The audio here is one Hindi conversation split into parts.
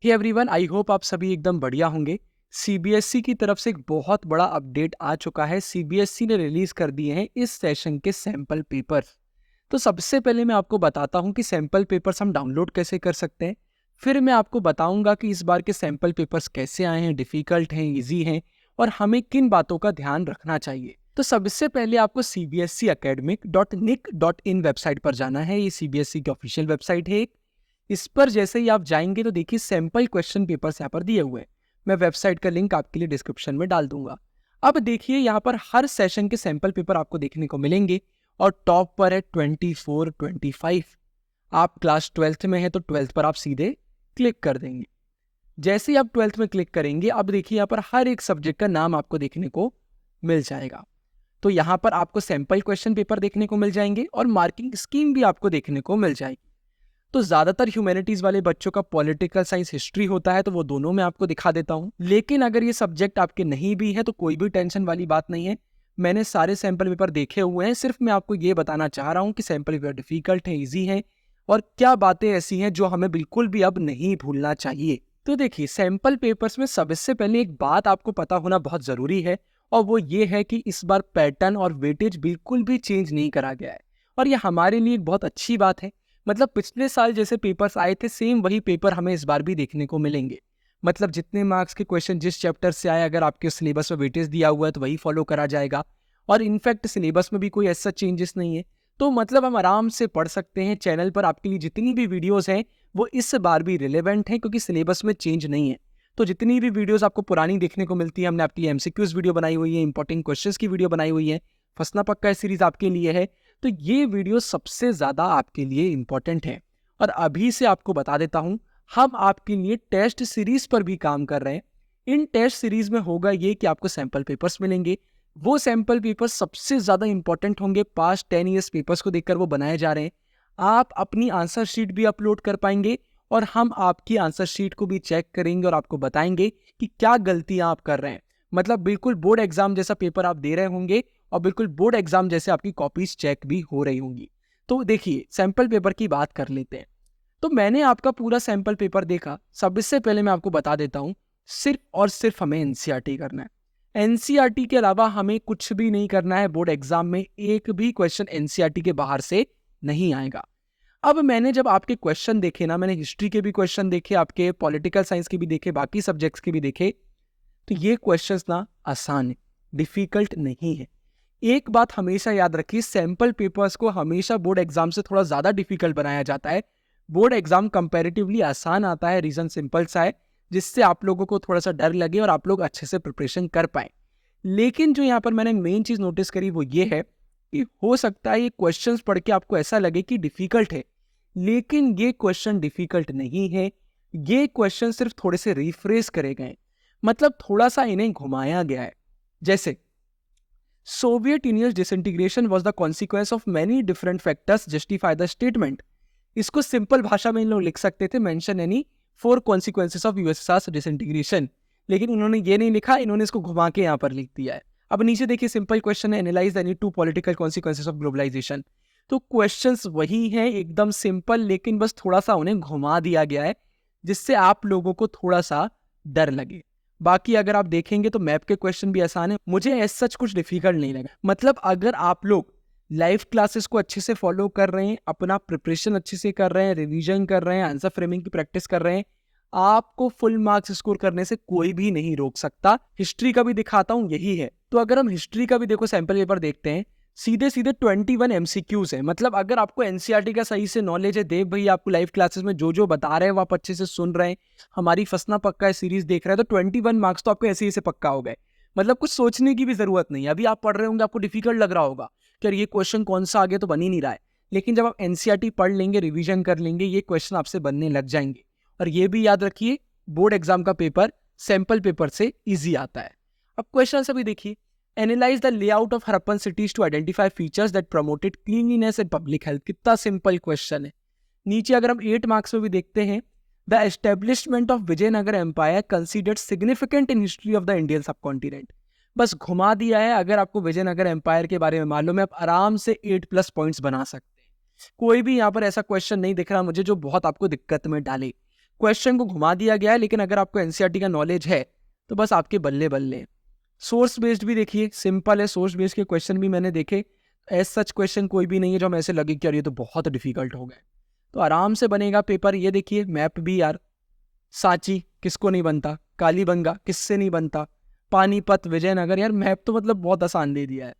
हे एवरीवन, आई होप आप सभी एकदम बढ़िया होंगे। सीबीएसई की तरफ से एक बहुत बड़ा अपडेट आ चुका है। सीबीएसई ने रिलीज कर दिए हैं इस सेशन के सैंपल पेपर्स। तो सबसे पहले मैं आपको बताता हूं कि सैंपल पेपर्स हम डाउनलोड कैसे कर सकते हैं। फिर मैं आपको बताऊंगा कि इस बार के सैंपल पेपर्स कैसे आए हैं, डिफिकल्ट हैं, इजी हैं और हमें किन बातों का ध्यान रखना चाहिए। तो सबसे पहले आपको cbseacademic.nic.in वेबसाइट पर जाना है। ये सीबीएसई की ऑफिशियल वेबसाइट है। इस पर जैसे ही आप जाएंगे तो देखिए सैंपल क्वेश्चन पेपर्स यहाँ पर दिए हुए हैं। मैं वेबसाइट का लिंक आपके लिए डिस्क्रिप्शन में डाल दूंगा। अब देखिए यहाँ पर हर सेशन के सैंपल पेपर आपको देखने को मिलेंगे और टॉप पर है 24, 25। आप क्लास 12th में है तो 12th पर आप सीधे क्लिक कर देंगे। जैसे ही आप 12th में क्लिक करेंगे, अब देखिए यहाँ पर हर एक सब्जेक्ट का नाम आपको देखने को मिल जाएगा। तो यहाँ पर आपको सैंपल क्वेश्चन पेपर देखने को मिल जाएंगे और मार्किंग स्कीम भी आपको देखने को मिल जाएगी। तो ज्यादातर ह्यूमैनिटीज वाले बच्चों का पॉलिटिकल साइंस, हिस्ट्री होता है, तो वो दोनों मैं आपको दिखा देता हूं। लेकिन अगर ये सब्जेक्ट आपके नहीं भी है तो कोई भी टेंशन वाली बात नहीं है। मैंने सारे सैंपल पेपर देखे हुए हैं। सिर्फ मैं आपको ये बताना चाह रहा हूं कि सैंपल पेपर डिफिकल्ट है, इजी है और क्या बातें ऐसी हैं जो हमें बिल्कुल भी अब नहीं भूलना चाहिए। तो देखिए, सैंपल पेपर्स में सबसे पहले एक बात आपको पता होना बहुत जरूरी है और वो ये है कि इस बार पैटर्न और वेटेज बिल्कुल भी चेंज नहीं करा गया है। और ये हमारे लिए एक बहुत अच्छी बात है। मतलब पिछले साल जैसे पेपर्स आए थे, सेम वही पेपर हमें इस बार भी देखने को मिलेंगे। मतलब जितने मार्क्स के क्वेश्चन जिस चैप्टर से आए, अगर आपके सिलेबस में वेटेज दिया हुआ है तो वही फॉलो करा जाएगा। और इनफैक्ट सिलेबस में भी कोई ऐसा चेंजेस नहीं है। तो मतलब हम आराम से पढ़ सकते हैं। चैनल पर आपके लिए जितनी भी वीडियोस हैं वो इस बार भी रिलेवेंट हैं क्योंकि सिलेबस में चेंज नहीं है। तो जितनी भी वीडियोस आपको पुरानी देखने को मिलती है, हमने आपके लिए एमसीक्यूज वीडियो बनाई हुई है, इंपॉर्टेंट क्वेश्चंस की वीडियो बनाई हुई है, फंसना पक्का सीरीज आपके लिए है। तो ये वीडियो सबसे ज्यादा आपके लिए इंपॉर्टेंट है। और अभी से आपको बता देता हूं, हम आपके लिए टेस्ट सीरीज पर भी काम कर रहे हैं। इन टेस्ट सीरीज में होगा ये कि आपको सैंपल पेपर्स मिलेंगे। वो सैंपल पेपर्स सबसे ज्यादा इंपॉर्टेंट होंगे। पास्ट 10 ईयर्स पेपर्स को देखकर वो बनाए जा रहे हैं। आप अपनी आंसर शीट भी अपलोड कर पाएंगे और हम आपकी आंसर शीट को भी चेक करेंगे और आपको बताएंगे कि क्या गलतियां आप कर रहे हैं। मतलब बिल्कुल बोर्ड एग्जाम जैसा पेपर आप दे रहे होंगे और बिल्कुल बोर्ड एग्जाम जैसे आपकी कॉपीज चेक भी हो रही होंगी। तो देखिए, सैंपल पेपर की बात कर लेते हैं। तो मैंने आपका पूरा सैंपल पेपर देखा। सबसे पहले मैं आपको बता देता हूं, सिर्फ और सिर्फ हमें एनसीईआरटी करना है। एनसीईआरटी के अलावा हमें कुछ भी नहीं करना है। बोर्ड एग्जाम में एक भी क्वेश्चन एनसीईआरटी के बाहर से नहीं आएगा। अब मैंने जब आपके क्वेश्चन देखे ना, मैंने हिस्ट्री के भी क्वेश्चन देखे, आपके पॉलिटिकल साइंस के भी देखे, बाकी सब्जेक्ट्स के भी देखे, तो ये क्वेश्चंस ना आसान है, डिफिकल्ट नहीं है। एक बात हमेशा याद रखिए, सैंपल पेपर्स को हमेशा बोर्ड एग्जाम से थोड़ा ज्यादा डिफिकल्ट बनाया जाता है। बोर्ड एग्जाम कंपैरेटिवली आसान आता है, रीजन सिंपल सा है, जिससे आप लोगों को थोड़ा सा डर लगे और आप लोग अच्छे से प्रिपरेशन कर पाए। लेकिन जो यहाँ पर मैंने मेन चीज नोटिस करी वो ये है कि हो सकता है ये क्वेश्चंस पढ़ के आपको ऐसा लगे कि डिफिकल्ट है, लेकिन ये क्वेश्चन डिफिकल्ट नहीं है। ये क्वेश्चन सिर्फ थोड़े से रिफ्रेश करे गए, मतलब थोड़ा सा इन्हें घुमाया गया है। जैसे Soviet union disintegration was the consequence of many different factors justify the statement. इसको सिंपल भाषा में इन लोग लिख सकते थे, mention any 4 consequences of USSR disintegration. लेकिन उन्होंने ये नहीं लिखा, इन्होंने इसको घुमा के यहाँ पर लिख दिया है। अब नीचे देखिए, सिंपल क्वेश्चन है, analyse any 2 political consequences of globalisation. तो क्वेश्चंस वही हैं, एकदम सिंपल, लेकिन बस थोड़ा सा उन्हें घुमा दिया गया है जिससे आप लोगों को थोड़ा सा डर लगे। बाकी अगर आप देखेंगे तो मैप के क्वेश्चन भी आसान है, मुझे ऐसा सच कुछ डिफिकल्ट नहीं लगा। मतलब अगर आप लोग लाइव क्लासेस को अच्छे से फॉलो कर रहे हैं, अपना प्रिपरेशन अच्छे से कर रहे हैं, रिवीजन कर रहे हैं, आंसर फ्रेमिंग की प्रैक्टिस कर रहे हैं, आपको फुल मार्क्स स्कोर करने से कोई भी नहीं रोक सकता। हिस्ट्री का भी दिखाता हूं, यही है। तो अगर हम हिस्ट्री का भी देखो सैंपल पेपर देखते हैं, सीधे सीधे 21 एमसीक्यूज है। मतलब अगर आपको एनसीईआरटी का सही से नॉलेज है, देव भाई आपको लाइव क्लासेस में जो जो बता रहे हैं वो आप अच्छे से सुन रहे हैं, हमारी फंसना पक्का है सीरीज देख रहे हैं, तो 21 मार्क्स तो आपको ऐसे ही से पक्का हो गए। मतलब कुछ सोचने की भी जरूरत नहीं है। अभी आप पढ़ रहे होंगे, आपको डिफिकल्ट लग रहा होगा कि ये क्वेश्चन कौन सा आगे तो बन ही नहीं रहा है, लेकिन जब आप एनसीईआरटी पढ़ लेंगे, रिवीजन कर लेंगे, ये क्वेश्चन आपसे बनने लग जाएंगे। और ये भी याद रखिए, बोर्ड एग्जाम का पेपर सैंपल पेपर से इजी आता है। अब क्वेश्चन अभी देखिए, analyse the layout of Harappan cities to identify features that promoted cleanliness and public health. कितना सिंपल क्वेश्चन है। नीचे अगर हम 8 मार्क्स में भी देखते हैं, the establishment of Vijayanagar empire considered significant in history of the Indian subcontinent. बस घुमा दिया है। अगर आपको विजयनगर एम्पायर के बारे में मालूम है, आप आराम से 8+ पॉइंट्स बना सकते हैं। कोई भी यहाँ पर ऐसा क्वेश्चन नहीं दिख रहा मुझे जो बहुत आपको दिक्कत में डाले। क्वेश्चन को घुमा दिया गया है, लेकिन अगर आपको एनसीईआरटी का नॉलेज है तो बस आपके बल्ले बल्ले। सोर्स बेस्ड भी देखिए सिंपल है, सोर्स बेस्ड के क्वेश्चन भी मैंने देखे, एज सच क्वेश्चन कोई भी नहीं है जो हमें ऐसे लगे कि यार ये तो बहुत डिफिकल्ट हो गए, तो आराम से बनेगा पेपर। ये देखिए मैप भी यार, सांची किसको नहीं बनता, कालीबंगा किससे नहीं बनता, पानीपत, विजयनगर, यार मैप तो मतलब बहुत आसान दे दिया है,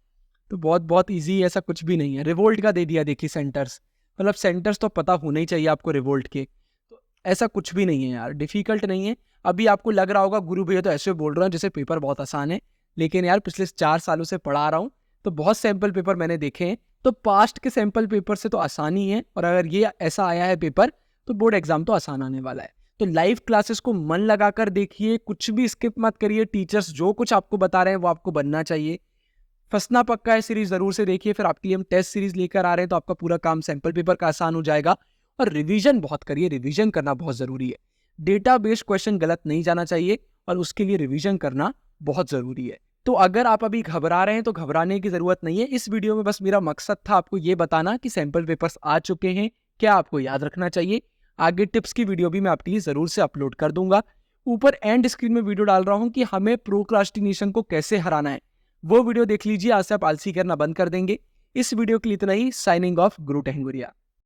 तो बहुत बहुत ईजी, ऐसा कुछ भी नहीं है। रिवोल्ट का दे दिया देखिए सेंटर्स, मतलब सेंटर्स तो पता होने ही चाहिए आपको रिवोल्ट के, तो ऐसा कुछ भी नहीं है यार, डिफिकल्ट नहीं है। अभी आपको लग रहा होगा गुरु भैया तो ऐसे बोल रहे हैं जैसे पेपर बहुत आसान है, लेकिन यार पिछले 4 सालों से पढ़ा रहा हूँ तो बहुत सैंपल पेपर मैंने देखे हैं, तो पास्ट के सैंपल पेपर से तो आसान ही है, और अगर ये ऐसा आया है पेपर तो बोर्ड एग्जाम तो आसान आने वाला है। तो लाइव क्लासेस को मन लगाकर देखिए, कुछ भी स्किप मत करिए, टीचर्स जो कुछ आपको बता रहे हैं वो आपको बनना चाहिए। फंसना पक्का है सीरीज जरूर से देखिए, फिर आपके लिए हम टेस्ट सीरीज लेकर आ रहे हैं तो आपका पूरा काम सैंपल पेपर का आसान हो जाएगा। और रिवीजन बहुत करिए, रिवीजन करना बहुत जरूरी है, डेटा बेस्ड क्वेश्चन गलत नहीं जाना चाहिए और उसके लिए रिवीजन करना बहुत जरूरी है। तो अगर आप अभी घबरा रहे हैं तो घबराने की जरूरत नहीं है, इस वीडियो में बस मेरा मकसद था आपको ये बताना कि सैंपल पेपर्स आ चुके हैं, क्या आपको याद रखना चाहिए। आगे टिप्स की वीडियो भी मैं आपके लिए जरूर से अपलोड कर दूंगा। ऊपर एंड स्क्रीन में वीडियो डाल रहा हूं कि हमें प्रोक्रास्टिनेशन को कैसे हराना है, वो वीडियो देख लीजिए, आज से आप आलसी करना बंद कर देंगे। इस वीडियो के लिए इतना ही, साइनिंग ऑफ, गुरु टहंगुरिया।